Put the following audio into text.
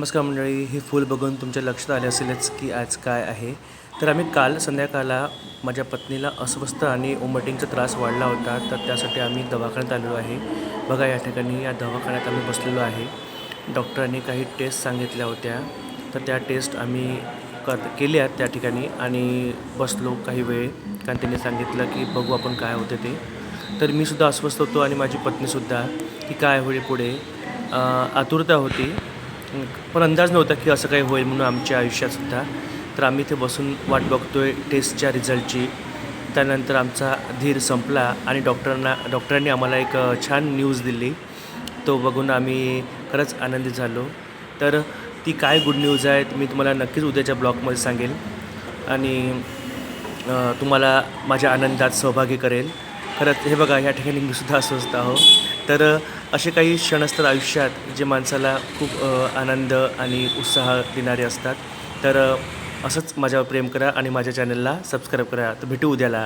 नमस्कार मंडळी, हे फूल बघून तुमच्या लक्षात आले असेलच की आज काय आहे. तर आम्ही काल संध्याकाळला माझ्या पत्नीला अस्वस्थ आणि वॉमिटिंगचा त्रास वाढला होता, तर त्यासाठी आम्ही दवाखान्यात आलेलो आहे. बघा या ठिकाणी या दवाखान्यात आम्ही बसलेलो आहे. डॉक्टरांनी काही टेस्ट सांगितल्या होत्या, तर त्या टेस्ट आम्ही केल्या त्या ठिकाणी आणि बसलो काही वेळ, कारण त्यांनी सांगितलं की बघू आपण काय होते ते. तर मी सुद्धा अस्वस्थ होतो आणि माझी पत्नीसुद्धा, की काय होईल पुढे. आतुरता होती, पण अंदाज नव्हता की असं काही होईल म्हणून आमच्या आयुष्यातसुद्धा. तर आम्ही इथे बसून वाट बघतोय टेस्टच्या रिझल्टची. त्यानंतर आमचा धीर संपला आणि डॉक्टरांनी आम्हाला एक छान न्यूज दिली. तो बघून आम्ही खरंच आनंदित झालो. तर ती काय गुड न्यूज आहे मी तुम्हाला नक्कीच उद्याच्या ब्लॉगमध्ये सांगेल आणि तुम्हाला माझ्या आनंदात सहभागी करेल. खरंच हे बघा या ठिकाणी मी सुद्धा अस्वस्थ आहो. तर असे काही क्षण असतात आयुष्यात जे माणसाला खूप आनंद आणि उत्साह देणारे असतात. तर असंच माझ्यावर प्रेम करा आणि माझ्या चॅनलला सबस्क्राईब करा. तर भेटू उद्याला.